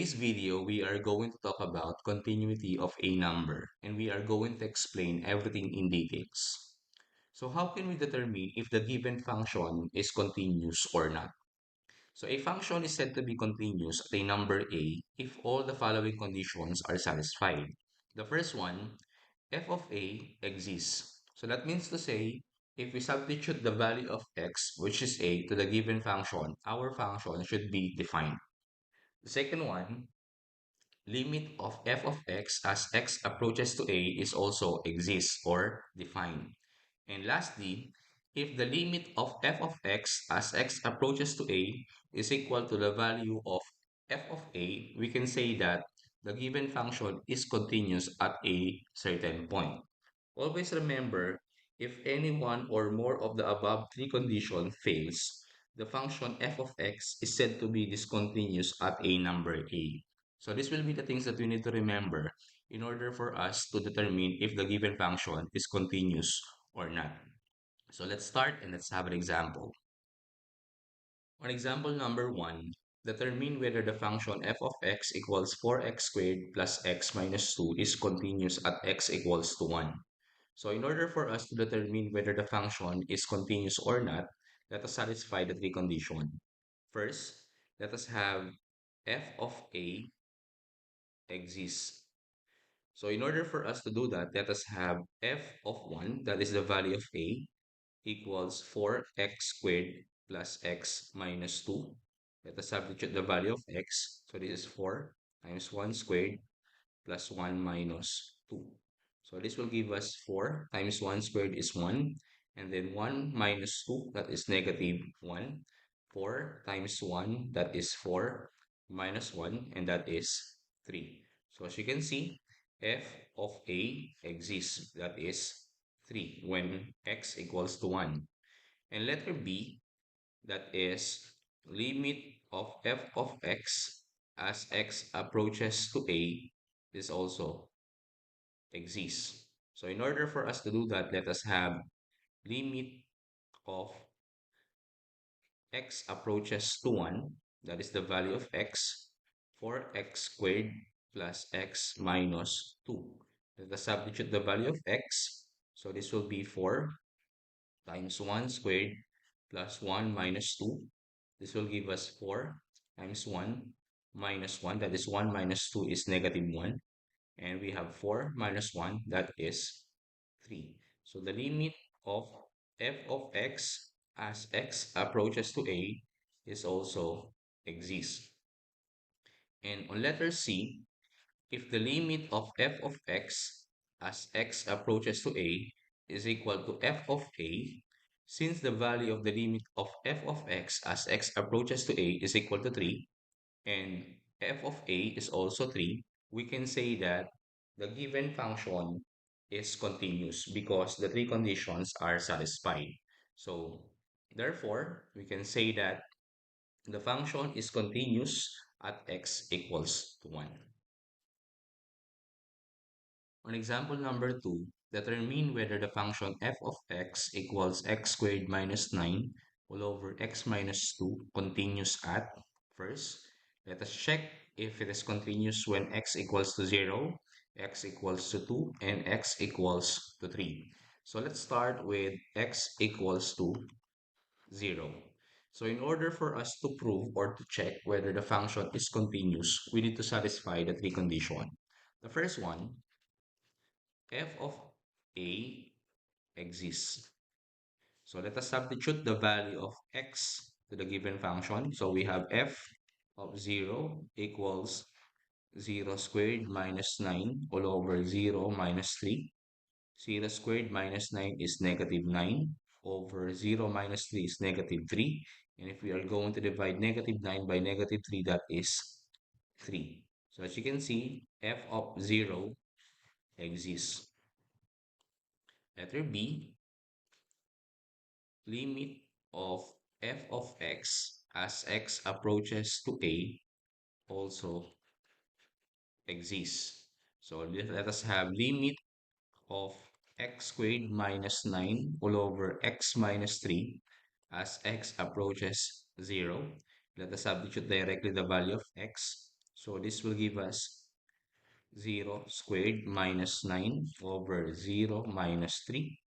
today's video, we are going to talk about continuity of a number, and we are going to explain everything in details. So how can we determine if the given function is continuous or not? So a function is said to be continuous at a number a if all the following conditions are satisfied. The first one, f of a exists. So that means to say, if we substitute the value of x, which is a, to the given function, our function should be defined. The second one, limit of f of x as x approaches to a is also exists or defined. And lastly, if the limit of f of x as x approaches to a is equal to the value of f of a, we can say that the given function is continuous at a certain point. Always remember, if any one or more of the above three conditions fails, the function f of x is said to be discontinuous at a number a. So this will be the things that we need to remember in order for us to determine if the given function is continuous or not. So let's start and let's have an example. On example number 1, determine whether the function f of x equals 4x squared plus x minus 2 is continuous at x equals to 1. So in order for us to determine whether the function is continuous or not, let us satisfy the three conditions. First, let us have f of a exists. So in order for us to do that, let us have f of 1, that is the value of a, equals 4x squared plus x minus 2. Let us substitute the value of x. So this is 4 times 1 squared plus 1 minus 2. So this will give us 4 times 1 squared is 1. And then 1 minus 2, that is negative 1. 4 times 1, that is 4 minus 1, and that is 3. So as you can see, f of a exists, that is 3 when x equals to 1. And letter b, that is limit of f of x as x approaches to a is also exists. So in order for us to do that, let us have limit of x approaches to 1, that is the value of x, for x squared plus x minus 2. Let us substitute the value of x. So this will be 4 times 1 squared plus 1 minus 2. This will give us 4 times 1 minus 1. That is 1 minus 2 is negative 1. And we have 4 minus 1. That is 3. So the limit of f of x as x approaches to a is also exists. And on letter C, if the limit of f of x as x approaches to a is equal to f of a, since the value of the limit of f of x as x approaches to a is equal to 3, and f of a is also 3, we can say that the given function is continuous because the three conditions are satisfied. So therefore, we can say that the function is continuous at x equals to 1. On example number 2, determine whether the function f of x equals x squared minus 9 all over x minus 2 continues at. First, let us check if it is continuous when x equals to 0, x equals to 2, and x equals to 3. So let's start with x equals to 0. So in order for us to prove or to check whether the function is continuous, we need to satisfy the three conditions. The first one, f of a exists. So let us substitute the value of x to the given function. So we have f of 0 equals 0 squared minus 9 all over 0 minus 3. 0 squared minus 9 is negative 9 over 0 minus 3 is negative 3. And if we are going to divide negative 9 by negative 3, that is 3. So as you can see, f of 0 exists. Letter B, limit of f of x as x approaches to a also exists. So let us have limit of x squared minus 9 all over x minus 3 as x approaches 0. Let us substitute directly the value of x. So this will give us 0 squared minus 9 over 0 minus 3.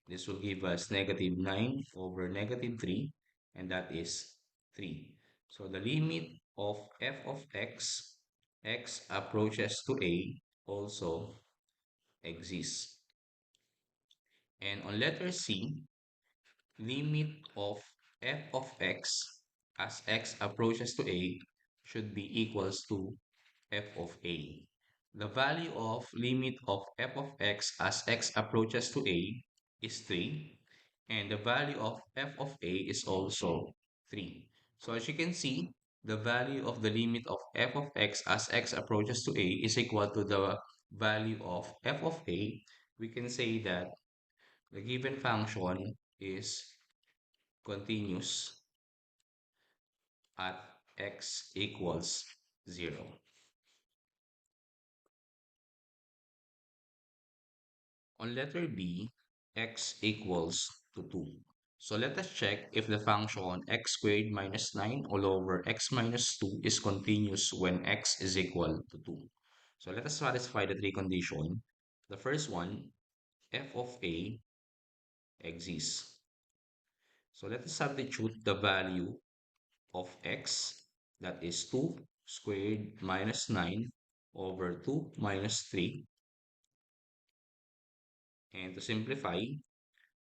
This will give us negative 9 over negative 3, and that is 3. So the limit of f of x approaches to a, also exists. And on letter C, limit of f of x as x approaches to a should be equals to f of a. The value of limit of f of x as x approaches to a is 3, and the value of f of a is also 3. So as you can see, the value of the limit of f of x as x approaches to a is equal to the value of f of a. We can say that the given function is continuous at x equals 0. On letter B, x equals to 2. So let us check if the function x squared minus 9 all over x minus 2 is continuous when x is equal to 2. So let us satisfy the three conditions. The first one, f of a exists. So let us substitute the value of x, that is 2 squared minus 9 over 2 minus 3. And to simplify,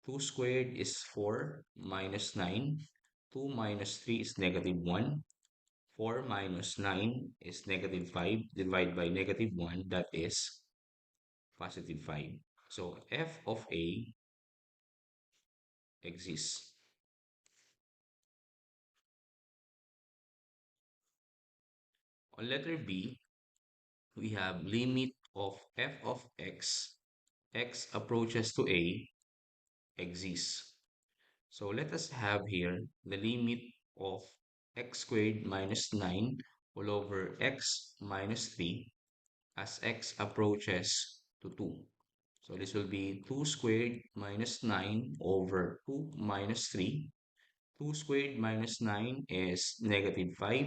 2 squared is 4 minus 9. 2 minus 3 is negative 1. 4 minus 9 is negative 5. Divided by negative 1, that is positive 5. So f of a exists. On letter B, we have limit of f of x approaches to a exists. So let us have here the limit of x squared minus 9 all over x minus 3 as x approaches to 2. So this will be 2 squared minus 9 over 2 minus 3. 2 squared minus 9 is negative 5.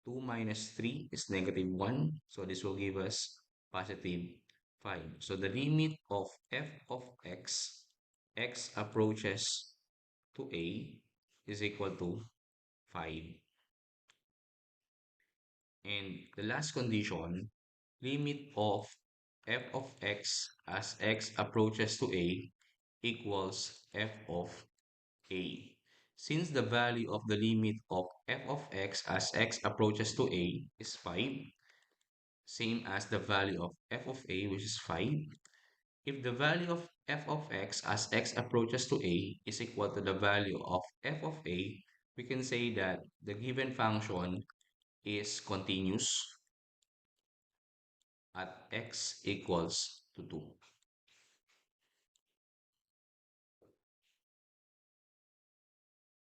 2 minus 3 is negative 1. So this will give us positive 5. So the limit of f of x approaches to a is equal to 5. And the last condition, limit of f of x as x approaches to a equals f of a. Since the value of the limit of f of x as x approaches to a is 5, same as the value of f of a, which is 5, if the value of f of x as x approaches to a is equal to the value of f of a, we can say that the given function is continuous at x equals to 2.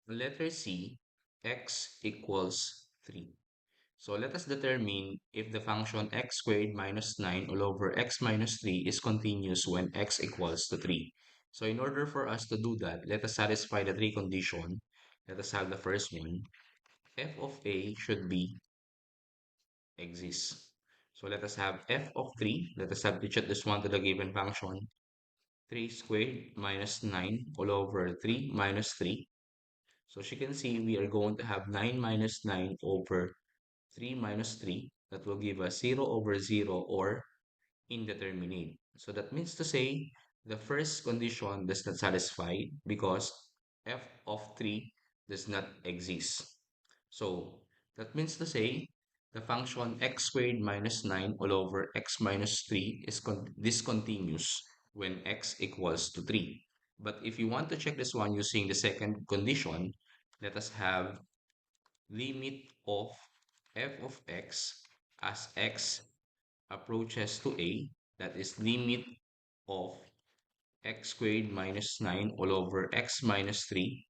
Letter C, x equals 3. So let us determine if the function x squared minus 9 all over x minus 3 is continuous when x equals to 3. So in order for us to do that, let us satisfy the three conditions. Let us have the first one. F of a should be exists. So let us have f of 3. Let us substitute this one to the given function. 3 squared minus 9 all over 3 minus 3. So as you can see, we are going to have 9 minus 9 over 3 minus 3. That will give us 0 over 0 or indeterminate. So that means to say the first condition does not satisfy because f of 3 does not exist. So that means to say the function x squared minus 9 all over x minus 3 is discontinuous when x equals to 3. But if you want to check this one using the second condition, let us have limit of f of x as x approaches to a, that is limit of x squared minus 9 all over x minus 3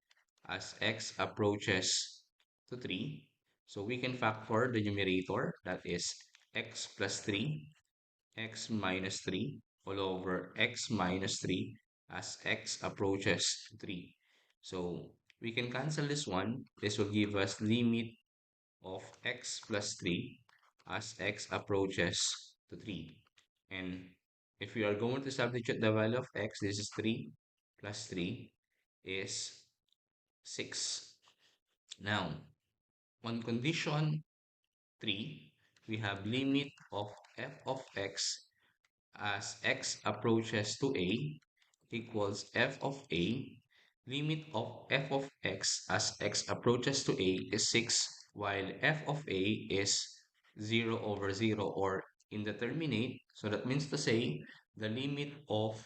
as x approaches to 3. So we can factor the numerator, that is x plus 3, x minus 3 all over x minus 3 as x approaches to 3. So we can cancel this one. This will give us limit of x plus 3 as x approaches to 3. And if we are going to substitute the value of x, this is 3 plus 3 is 6. Now, on condition 3, we have limit of f of x as x approaches to a equals f of a. Limit of f of x as x approaches to a is 6, while f of a is 0 over 0 or indeterminate. So that means to say the limit of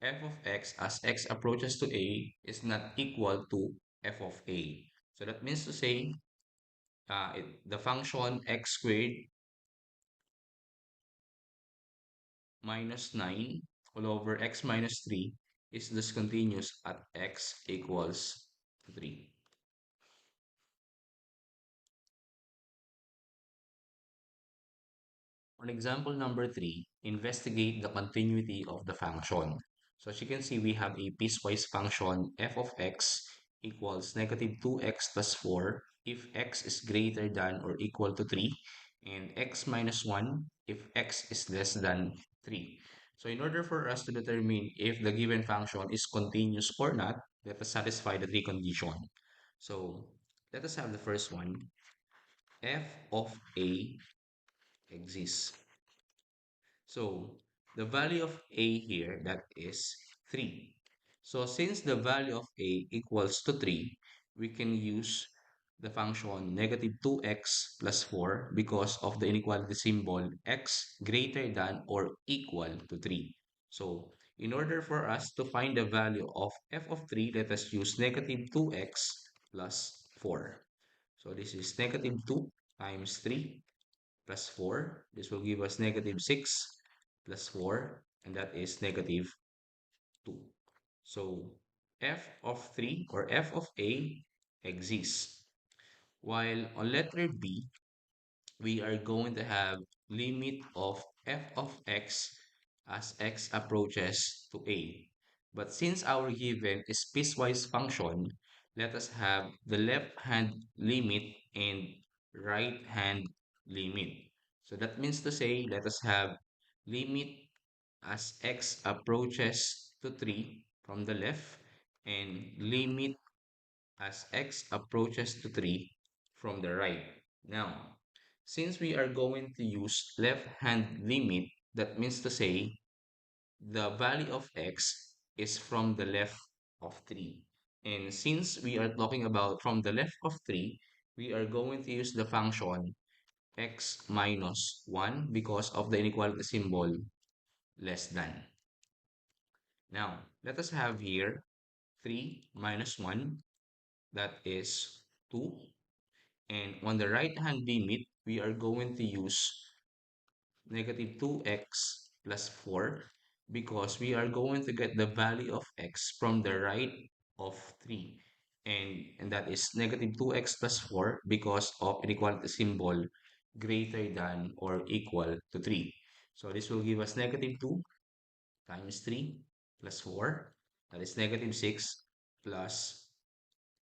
f of x as x approaches to a is not equal to f of a. So that means to say the function x squared minus 9 all over x minus 3 is discontinuous at x equals 3. On example number 3, investigate the continuity of the function. So as you can see, we have a piecewise function f of x equals negative 2x plus 4 if x is greater than or equal to 3, and x minus 1 if x is less than 3. So in order for us to determine if the given function is continuous or not, let us satisfy the three conditions. So let us have the first one. F of a exists. So the value of a here, that is 3. So since the value of a equals to 3, we can use the function negative 2x plus 4 because of the inequality symbol x greater than or equal to 3. So in order for us to find the value of f of 3, let us use negative 2x plus 4. So this is negative 2 times 3 plus 4. This will give us negative 6 plus 4, and that is negative 2. So f of 3 or f of a exists. While on letter B, we are going to have limit of f of x as x approaches to a. But since our given is piecewise function, let us have the left hand limit and right hand limit. So that means to say, let us have limit as x approaches to 3 from the left and limit as x approaches to 3 from the right. Now, since we are going to use left hand limit, that means to say the value of x is from the left of 3. And since we are talking about from the left of 3, we are going to use the function x minus 1 because of the inequality symbol less than. Now, let us have here 3 minus 1, that is 2. And on the right hand limit, we are going to use negative 2x plus 4 because we are going to get the value of x from the right of 3. And that is negative 2x plus 4 because of inequality symbol greater than or equal to 3. So this will give us negative 2 times 3 plus 4. That is negative 6 plus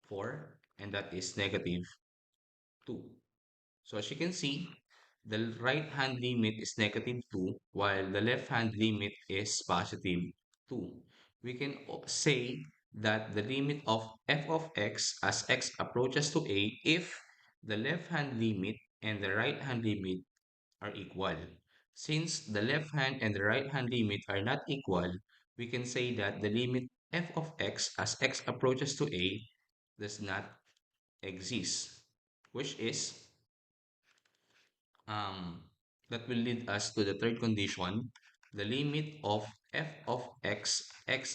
4. And that is negative 2. So as you can see, the right hand limit is negative 2 while the left hand limit is positive 2. We can say that the limit of f of x as x approaches to a if the left hand limit and the right hand limit are equal. Since the left hand and the right hand limit are not equal, we can say that the limit f of x as x approaches to a does not exist, which is um, that will lead us to the third condition. The limit of f of x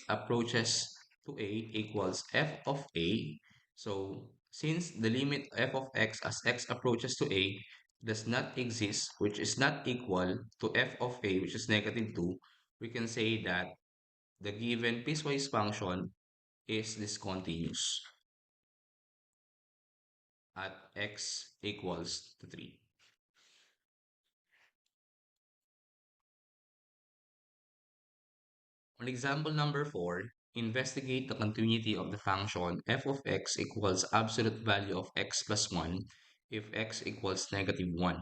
approaches to a equals f of a. So since the limit f of x as x approaches to a does not exist, which is not equal to f of a, which is negative 2, we can say that the given piecewise function is discontinuous at x equals to 3. On example number 4, investigate the continuity of the function f of x equals absolute value of x plus 1 if x equals negative 1.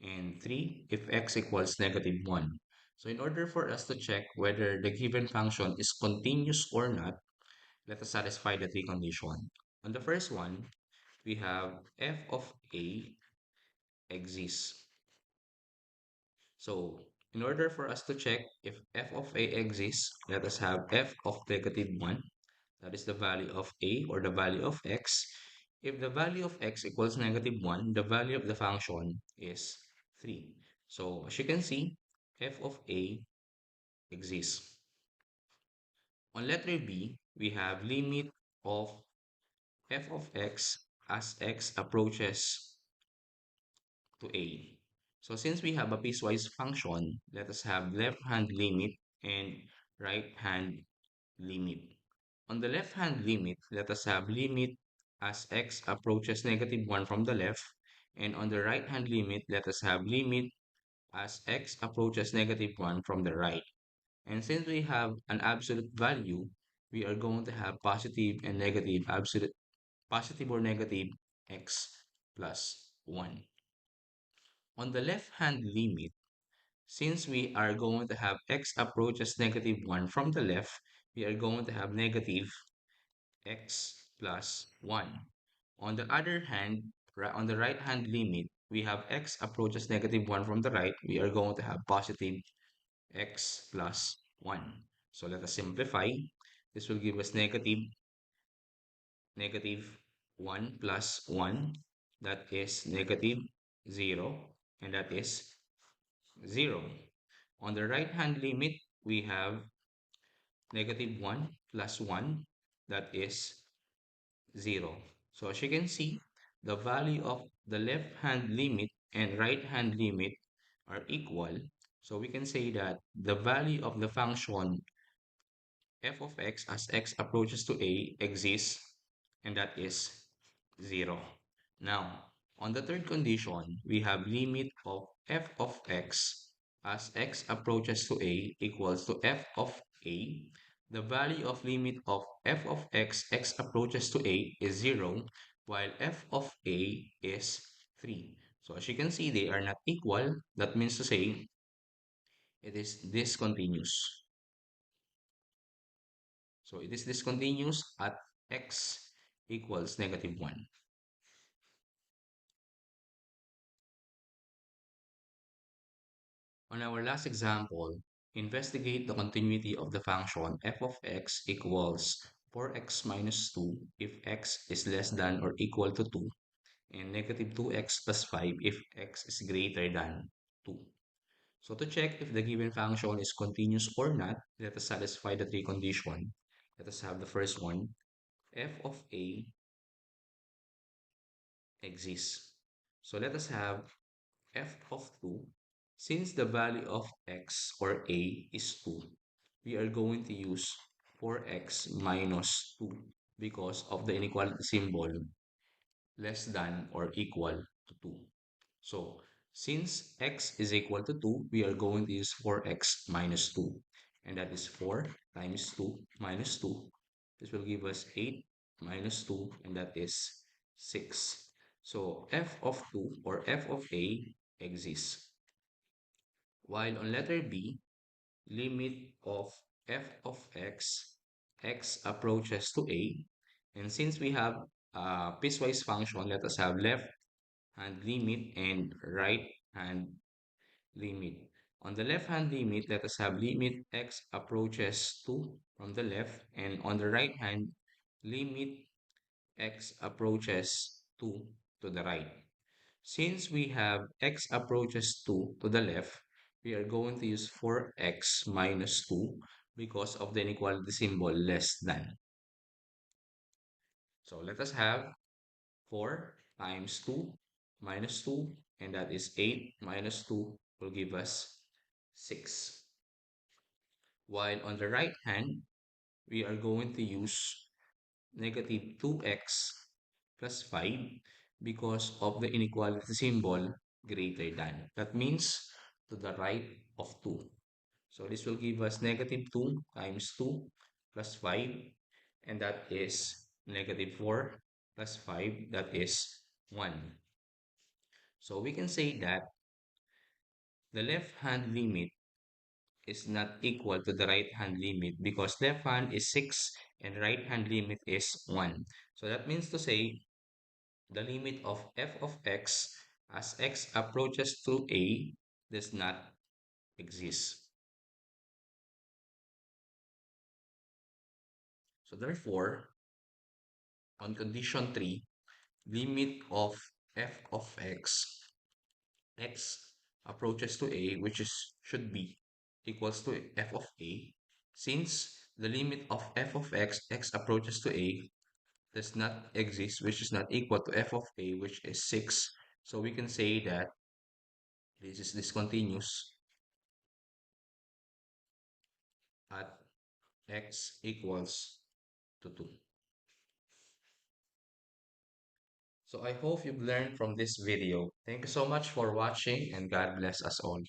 and 3 if x equals -1. So in order for us to check whether the given function is continuous or not, let us satisfy the three conditions. On the first one, we have f of a exists. So in order for us to check if f of a exists, let us have f of -1. That is the value of a or the value of x. If the value of x equals -1, the value of the function is 3. So as you can see, f of a exists. On letter B, we have limit of f of x as x approaches to a. So since we have a piecewise function, let us have left hand limit and right hand limit. On the left hand limit, let us have limit as x approaches -1 from the left, and on the right hand limit, let us have limit as x approaches -1 from the right. And since we have an absolute value, we are going to have positive and negative absolute positive or negative x plus 1. On the left hand limit, since we are going to have x approaches -1 from the left, we are going to have negative x plus 1. On the other hand, on the right hand limit, we have x approaches -1 from the right, we are going to have positive x plus 1. So let us simplify. This will give us negative 1 plus 1, that is negative 0, and that is 0. On the right hand limit, we have negative 1 plus 1, that is 0. So as you can see, the value of the left hand limit and right hand limit are equal. So we can say that the value of the function f of x as x approaches to a exists, and that is 0. Now, on the third condition, we have limit of f of x as x approaches to a equals to f of a. The value of limit of f of x approaches to a is 0, while f of a is 3. So as you can see, they are not equal. That means to say it is discontinuous. So it is discontinuous at x equals -1. On our last example, investigate the continuity of the function f of x equals 4x minus 2 if x is less than or equal to 2, and negative 2x plus 5 if x is greater than 2. So to check if the given function is continuous or not, let us satisfy the three conditions. Let us have the first one, f of a exists. So let us have f of 2. Since the value of x or a is 2, we are going to use 4x minus 2 because of the inequality symbol less than or equal to 2. So since x is equal to 2, we are going to use 4x minus 2. And that is 4 times 2 minus 2. This will give us 8 minus 2, and that is 6. So f of 2 or f of a exists. While on letter B, limit of f of x approaches to a. And since we have a piecewise function, let us have left hand limit and right hand limit. On the left hand limit, let us have limit x approaches to from the left, and on the right hand, limit x approaches to the right. Since we have x approaches to the left, we are going to use 4x minus 2 because of the inequality symbol less than. So let us have 4 times 2 minus 2, and that is 8 minus 2 will give us 6. While on the right hand, we are going to use negative 2x plus 5 because of the inequality symbol greater than. That means to the right of 2. So this will give us negative 2 times 2 plus 5, and that is negative 4 plus 5, that is 1. So we can say that the left hand limit is not equal to the right hand limit because left hand is 6 and right hand limit is 1. So that means to say the limit of f of x as x approaches to a does not exist. So therefore, on condition 3, limit of f of x approaches to a, which is should be equals to f of a, since the limit of f of x approaches to a, does not exist, which is not equal to f of a, which is 6. So we can say that this is discontinuous at x equals to 2. So I hope you've learned from this video. Thank you so much for watching and God bless us all.